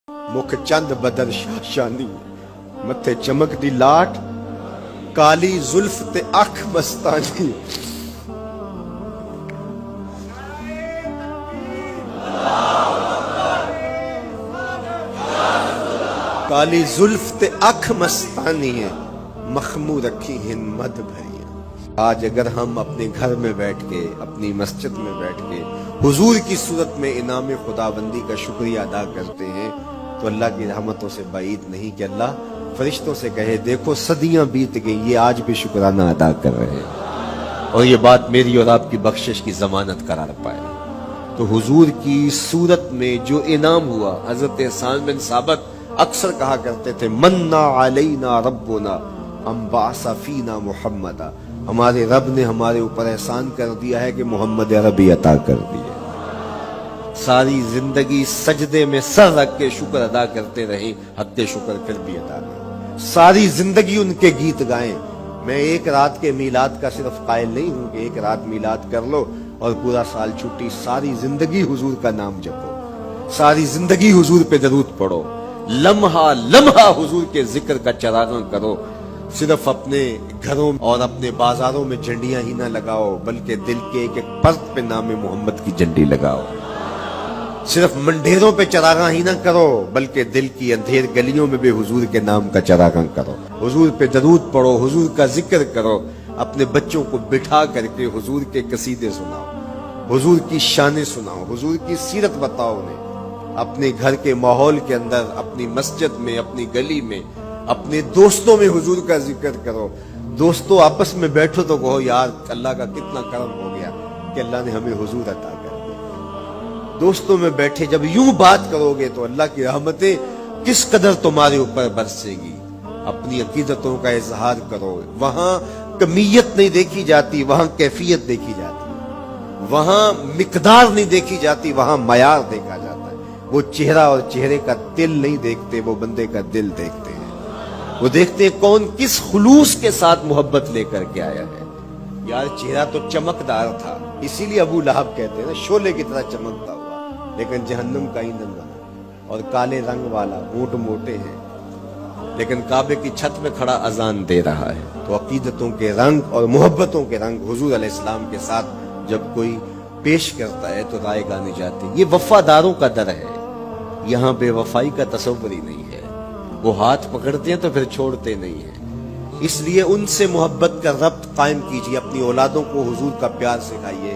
ਮੁਖ ਚੰਦ ਬਦਲ ਸ਼ਾਨੀ ਮੱਥੇ ਚਮਕਦੀ ਲਾਟ ਕਾਲੀ ਜ਼ੁਲਫ ਤੇ ਅੱਖ ਮਸਤਾਨੀ काली जुल्फ ते अख मस्तानी है मखमू रखी हिम्मत भरी। आज अगर हम अपने घर में बैठ के अपनी मस्जिद में बैठ के हुजूर की सूरत में इनाम खुदाबंदी का शुक्रिया अदा करते हैं तो अल्लाह की रहमतों से बाईद नहीं कि अल्लाह फरिश्तों से कहे देखो सदियां बीत गई ये आज भी शुक्राना अदा कर रहे हैं और ये बात मेरी और आपकी बख्शिश की जमानत करार पाए। तो हुजूर की सूरत में जो इनाम हुआ हजरत हसन बिन साबित अक्सर कहा करते थे मन्ना अलैना रब्बुना अम्बासा फीना मुहम्मदा, हमारे रब ने हमारे ऊपर एहसान कर दिया है कि मोहम्मद अरबी अता कर दिए। सारी जिंदगी सजदे में सर रख के शुक्र अदा करते रहे, हद शुक्र फिर भी अदा नहीं। सारी जिंदगी उनके गीत गाएं। मैं एक रात के मीलाद का सिर्फ कायल नहीं हूं कि एक रात मीलाद कर लो और पूरा साल छुट्टी। सारी जिंदगी हुजूर का नाम जपो, सारी जिंदगी हुजूर पे दरूद पढ़ो, लम्हा लम्हा हुजूर के जिक्र का चरागां करो। सिर्फ अपने घरों और अपने बाजारों में झंडियां ही ना लगाओ बल्कि दिल के एक एक पर्द पे नाम मोहम्मद की झंडी लगाओ। सिर्फ मंडेरों पे चरागां ही ना करो बल्कि दिल की अंधेर गलियों में भी हुजूर के नाम का चरागां करो। हुजूर पे दरूद पढ़ो, हुजूर का जिक्र करो, अपने बच्चों को बिठा करके हुजूर के कसीदे सुनाओ, हुजूर की शानें सुनाओ, हुजूर की सीरत बताओ उन्हें। अपने घर के माहौल के अंदर, अपनी मस्जिद में, अपनी गली में, अपने दोस्तों में हुजूर का जिक्र करो। दोस्तों आपस में बैठो तो कहो यार अल्लाह का कितना करम हो गया कि अल्लाह ने हमें हुजूर अता कर दिया। दोस्तों में बैठे जब यूं बात करोगे तो अल्लाह की रहमतें किस कदर तुम्हारे ऊपर बरसेगी। अपनी अकीदतों का इजहार करो। वहां कमियत नहीं देखी जाती, वहां कैफियत देखी जाती है। वहां मिकदार नहीं देखी जाती, वहां मयार देखा जाता है। वो चेहरा और चेहरे का तिल नहीं देखते, वो बंदे का दिल देखते हैं। वो देखते हैं कौन किस खुलूस के साथ मोहब्बत लेकर के आया है। यार चेहरा तो चमकदार था, इसीलिए अबू लहब कहते हैं ना शोले की तरह चमकता हुआ, लेकिन जहन्नम का ईंधन बना। और काले रंग वाला, होंठ मोटे हैं, लेकिन काबे की छत में खड़ा अजान दे रहा है। तो अकीदतों के रंग और मोहब्बतों के रंग हुजूर अलैहिस्सलाम के साथ जब कोई पेश करता है तो राय गानी जाती है। ये वफादारों का दर है, यहाँ बेवफाई का तसव्वुर ही नहीं है। वो हाथ पकड़ते हैं तो फिर छोड़ते नहीं है। इसलिए उनसे मोहब्बत का रब्त कायम कीजिए। अपनी औलादों को हुजूर का प्यार सिखाइए,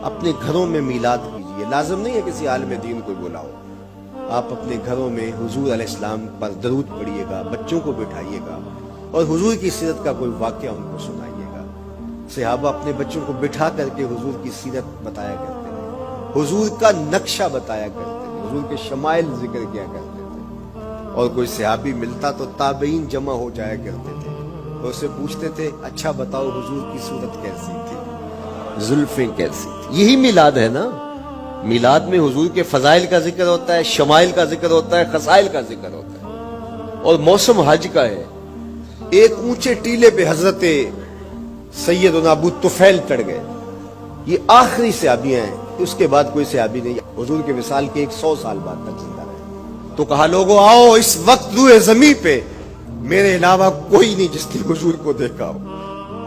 अपने घरों में मीलाद कीजिए। लाजिम नहीं है किसी आलिम दीन को बुलाओ, आप अपने घरों में हुजूर अलैहिस्सलाम पर दरूद पढ़िएगा, बच्चों को बिठाइएगा और हुजूर की सीरत का कोई वाकया उनको सुनाइएगा। सहाबा अपने बच्चों को बिठा करके हुजूर की सीरत बताया करते थे, हुजूर का नक्शा बताया करते थे, हुजूर के शमाइल जिक्र किया करते थे। और कोई सहाबी मिलता तो ताबईन जमा हो जाया करते थे, तो उससे पूछते थे अच्छा बताओ हुजूर की सूरत कैसी थी, जुल्फें कैसी थी। यही मिलाद है ना। मिलाद में हुजूर के फजाइल का जिक्र होता है, शमाइल का जिक्र होता है, खसाइल का जिक्र होता है। और मौसम हज का है। एक ऊंचे टीले पे हजरत सैयदना अबू तुफैल चढ़ गए। ये आखिरी सहाबियां हैं, उसके बाद कोई सहाबी नहीं। हुजूर के विसाल के 100 साल बाद तक जिंदा रहे। तो कहा लोगों आओ इस वक्त रूए ज़मीं पे मेरे अलावा कोई नहीं जिसने हुजूर को देखा हो,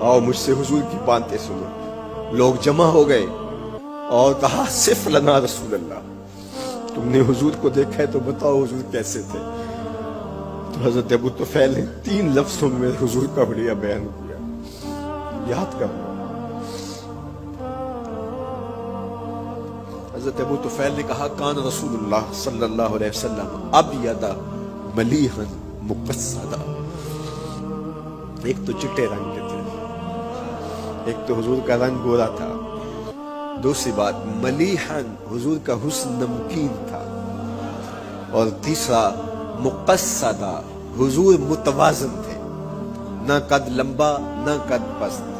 आओ मुझसे हुजूर की बातें सुनो। लोग जमा हो गए और कहा सिर्फ लना रसूल अल्लाह, तुमने हुजूर को देखा है तो बताओ हुजूर कैसे थे। तो हजरत अबू तुफैल ने 3 लफ्जों में हुजूर का बढ़िया बयान किया, याद कर लो। हजरत अबू तुफैल ने कहा कान रसूलुल्लाह सल्लल्लाहु अलैहि वसल्लम अबयदा मलीहन मुक़स्सदा। एक तो चिट्टे रंग के थे, एक तो हुजूर का रंग गोरा था, दूसरी बात मलीहन हुजूर का हुस्न नमकीन था, और तीसरा मुक़स्सदा हुजूर मुतवाज़िन थे, ना कद लंबा ना कद पस्त,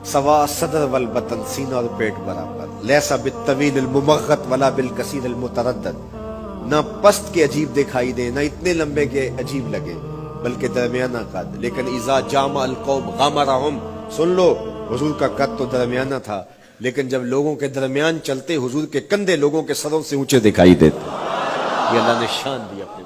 सवा सदर वल बतन सीना और पेट बराबर, लैसा बित्तवील अल मुमग़्ग़त वला बिल कसीर अल मुतरद्दद, ना पस्त के अजीब दिखाई दे ना इतने लंबे के अजीब लगे बल्कि दरमियाना कद। लेकिन इज़ा जामा अल कौम ग़मरहुम, सुन लो हुजूर का कद तो दरमियाना था, लेकिन जब लोगों के दरमियान चलते हुजूर के कंधे लोगों के सरों से ऊंचे दिखाई देते। یہ اللہ نے شان دی اپنے